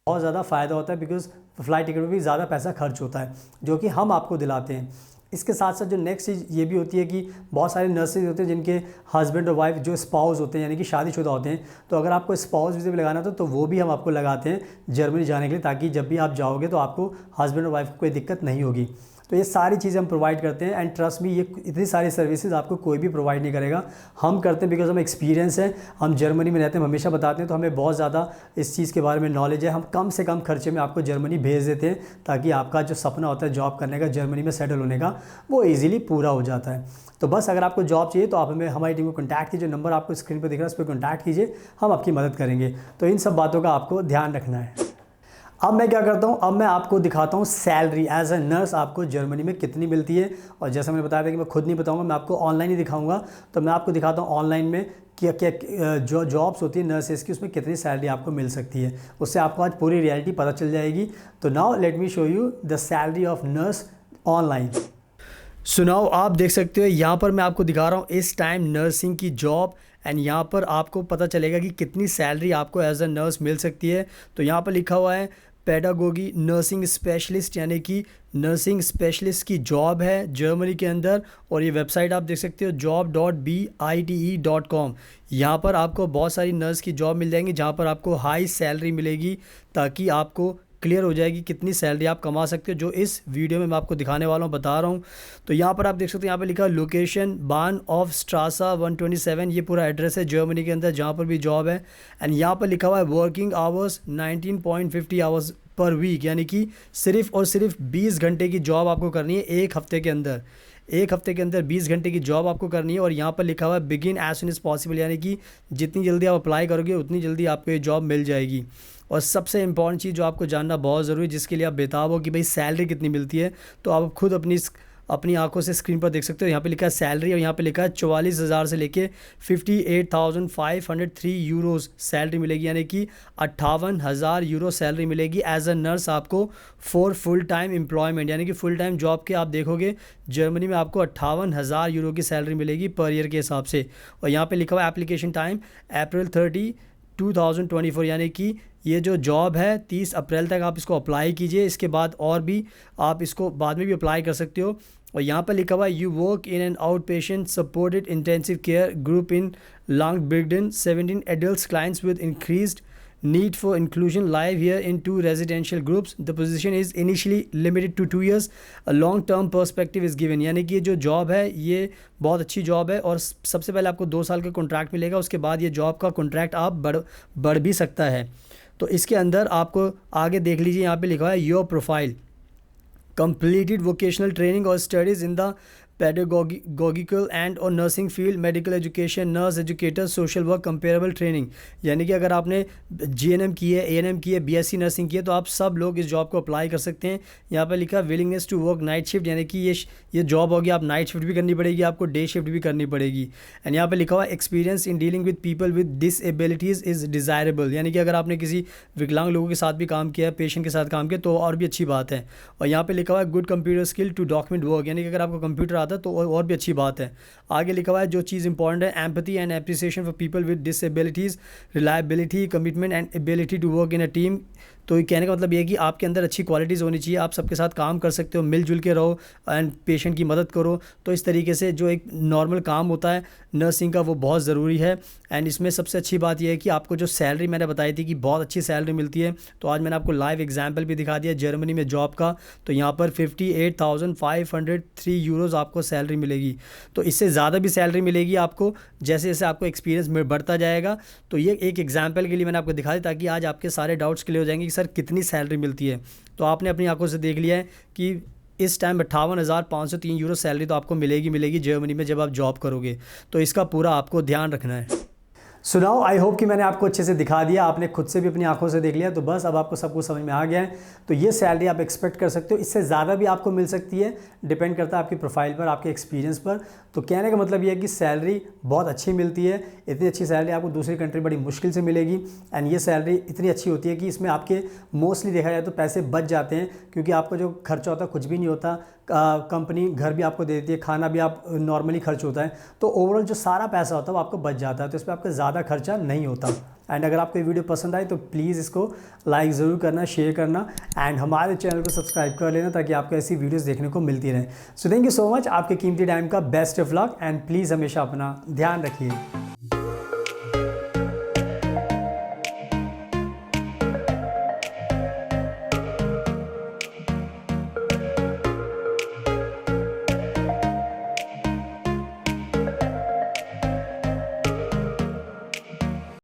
बहुत ज़्यादा फ़ायदा होता है, बिकॉज़ फ़्लाइट टिकट में भी ज़्यादा पैसा खर्च होता है जो कि हम आपको दिलाते हैं। इसके साथ साथ जो नेक्स्ट चीज़ ये भी होती है कि बहुत सारे नर्सेज होते हैं जिनके हस्बैंड और वाइफ जो स्पाउस होते हैं यानी कि शादीशुदा होते हैं, तो अगर आपको स्पाउस वीज़ा भी लगाना हो तो वो भी हम आपको लगाते हैं जर्मनी जाने के लिए, ताकि जब भी आप जाओगे तो आपको हस्बैंड और वाइफ को कोई दिक्कत नहीं होगी। तो ये सारी चीज़ें हम प्रोवाइड करते हैं एंड ट्रस्ट मी, ये इतनी सारी सर्विसेज आपको कोई भी प्रोवाइड नहीं करेगा। हम करते हैं बिकॉज हम एक्सपीरियंस है, हम जर्मनी में रहते हैं, हम हमेशा बताते हैं, तो हमें बहुत ज़्यादा इस चीज़ के बारे में नॉलेज है। हम कम से कम खर्चे में आपको जर्मनी भेज देते हैं ताकि आपका जो सपना होता है जॉब करने का, जर्मनी में सेटल होने का, वो ईजिली पूरा हो जाता है। तो बस अगर आपको जॉब चाहिए तो आप हमें हमारी टीम को कॉन्टैक्ट कीजिए, नंबर आपको स्क्रीन पर दिख रहा है, उस पर कॉन्टैक्ट कीजिए, हम आपकी मदद करेंगे। तो इन सब बातों का आपको ध्यान रखना है। अब मैं क्या करता हूँ, अब मैं आपको दिखाता हूँ सैलरी एज ए नर्स आपको जर्मनी में कितनी मिलती है। और जैसा मैंने बताया था कि मैं खुद नहीं बताऊँगा, मैं आपको ऑनलाइन ही दिखाऊँगा। तो मैं आपको दिखाता हूँ ऑनलाइन में क्या क्या जो जॉब्स होती है नर्सेस की, उसमें कितनी सैलरी आपको मिल सकती है। उससे आपको आज पूरी रियलिटी पता चल जाएगी। तो now let me show you the salary of nurse online. सुनाओ, आप देख सकते हो यहाँ पर मैं आपको दिखा रहा हूँ इस टाइम नर्सिंग की जॉब, एंड यहाँ पर आपको पता चलेगा कि कितनी सैलरी आपको एज अ नर्स मिल सकती है। तो यहाँ पर लिखा हुआ है पेडागोगी नर्सिंग स्पेशलिस्ट, यानी कि नर्सिंग स्पेशलिस्ट की जॉब है जर्मनी के अंदर। और ये वेबसाइट आप देख सकते हो job.bite.com। यहाँ पर आपको बहुत सारी नर्स की जॉब मिल जाएंगी जहाँ पर आपको हाई सैलरी मिलेगी, ताकि आपको क्लियर हो जाएगी कितनी सैलरी आप कमा सकते हो, जो इस वीडियो में मैं आपको दिखाने वाला हूँ, बता रहा हूँ। तो यहाँ पर आप देख सकते हो, यहाँ पे लिखा लोकेशन बान ऑफ स्ट्रासा 127, ये पूरा एड्रेस है जर्मनी के अंदर जहाँ पर भी जॉब है। एंड यहाँ पर लिखा हुआ है working hours 19.50 hours per week, यानी कि सिर्फ और सिर्फ 20 घंटे की जॉब आपको करनी है एक हफ्ते के अंदर। एक हफ्ते के अंदर 20 घंटे की जॉब आपको करनी है। और यहाँ पर लिखा हुआ है begin as soon as possible, यानी कि जितनी जल्दी आप अप्लाई करोगे उतनी जल्दी आपको ये जॉब मिल जाएगी। और सबसे इंपॉर्टेंट चीज़ जो आपको जानना बहुत ज़रूरी है, जिसके लिए आप बेताब हो कि भाई सैलरी कितनी मिलती है, तो आप खुद अपनी आंखों से स्क्रीन पर देख सकते हो। यहाँ पे लिखा है सैलरी, और यहाँ पे लिखा है 44,000 से लेके 58,503 यूरोज़ सैलरी मिलेगी, यानी कि 58,000 यूरो सैलरी मिलेगी एज अ नर्स आपको फॉर फुल टाइम एम्प्लॉयमेंट, यानी कि फुल टाइम जॉब के आप देखोगे जर्मनी में आपको 58,000 यूरो की सैलरी मिलेगी पर ईयर के हिसाब से। और यहाँ पे लिखा हुआ एप्लीकेशन टाइम अप्रैल 30, 2024, यानी कि ये जो जॉब है 30 अप्रैल तक आप इसको अप्लाई कीजिए। इसके बाद और भी आप इसको बाद में भी अप्लाई कर सकते हो। और यहाँ पर लिखा हुआ है you work in an out patient supported intensive care group in Longbirgan 17 adult clients with increased need for inclusion live here in 2 residential groups. The position is initially limited to 2 years. A long term perspective is given, यानी कि ये जो job है ये बहुत अच्छी job है, और सबसे पहले आपको 2 साल का कॉन्ट्रैक्ट मिलेगा, उसके बाद ये जॉब का कॉन्ट्रैक्ट आप बढ़ भी सकता है। तो इसके अंदर आपको आगे देख लीजिए, यहाँ पे लिखा है your profile completed vocational training or studies in the pedagogical and or nursing field, medical education, nurse educator, social work, comparable training, यानी कि अगर आपने GNM की है, ANM की है, BSc नर्सिंग की है, तो आप सब लोग इस जॉब को अप्लाई कर सकते हैं। यहाँ पर लिखा willingness to work night shift, यानी कि ये जॉब होगी, आप नाइट शिफ्ट भी करनी पड़ेगी, आपको डे शिफ्ट भी करनी पड़ेगी। एंड यहाँ पर लिखा हुआ experience in dealing with people with disabilities is desirable, यानी कि अगर आपने किसी विकलांग लोगों के साथ भी काम किया है, पेशेंट के साथ काम किया, तो और भी अच्छी बात है। और यहाँ पर लिखा हुआ है good computer skill to document work, यानी कि अगर आपको कंप्यूटर आता है तो और भी अच्छी बात है। आगे लिखा हुआ है जो चीज़ इंपॉर्टेंट है empathy and appreciation for people with disabilities, reliability, commitment and ability to work in a team. तो ये कहने का मतलब ये है कि आपके अंदर अच्छी क्वालिटीज़ होनी चाहिए, आप सबके साथ काम कर सकते हो, मिलजुल के रहो एंड पेशेंट की मदद करो। तो इस तरीके से जो एक नॉर्मल काम होता है नर्सिंग का, वो बहुत ज़रूरी है। एंड इसमें सबसे अच्छी बात यह है कि आपको जो सैलरी मैंने बताई थी कि बहुत अच्छी सैलरी मिलती है, तो आज मैंने आपको लाइव एग्जाम्पल भी दिखा दिया जर्मनी में जॉब का। तो यहाँ पर 58,503 यूरोज़ आपको सैलरी मिलेगी। तो इससे ज़्यादा भी सैलरी मिलेगी आपको जैसे जैसे आपको एक्सपीरियंस में बढ़ता जाएगा। तो ये एक एग्जाम्पल के लिए मैंने आपको दिखा दी, ताकि आज आपके सारे डाउट्स क्लियर हो जाएंगे कि सर कितनी सैलरी मिलती है। तो आपने अपनी आंखों से देख लिया है कि इस टाइम 58,503 यूरो सैलरी तो आपको मिलेगी जर्मनी में जब आप जॉब करोगे। तो इसका पूरा आपको ध्यान रखना है। सुनाओ, आई होप कि मैंने आपको अच्छे से दिखा दिया, आपने खुद से भी अपनी आंखों से देख लिया, तो बस अब आपको सब कुछ समझ में आ गया है। तो ये सैलरी आप एक्सपेक्ट कर सकते हो, इससे ज़्यादा भी आपको मिल सकती है, डिपेंड करता है आपकी प्रोफाइल पर, आपके एक्सपीरियंस पर। तो कहने का मतलब ये है कि सैलरी बहुत अच्छी मिलती है। इतनी अच्छी सैलरी आपको दूसरी कंट्री बड़ी मुश्किल से मिलेगी। एंड ये सैलरी इतनी अच्छी होती है कि इसमें आपके मोस्टली देखा जाए तो पैसे बच जाते हैं, क्योंकि आपका जो खर्चा होता है कुछ भी नहीं होता। कंपनी घर भी आपको दे देती है, खाना भी आप नॉर्मली खर्च होता है। तो ओवरऑल जो सारा पैसा होता है वो आपको बच जाता है, तो इस पर आपका ज़्यादा खर्चा नहीं होता। एंड अगर आपको ये वीडियो पसंद आए तो प्लीज़ इसको लाइक ज़रूर करना, शेयर करना एंड हमारे चैनल को सब्सक्राइब कर लेना ताकि आपको ऐसी वीडियोस देखने को मिलती रहे। So thank you so much, आपके कीमती टाइम का best of luck and please हमेशा अपना ध्यान रखिए।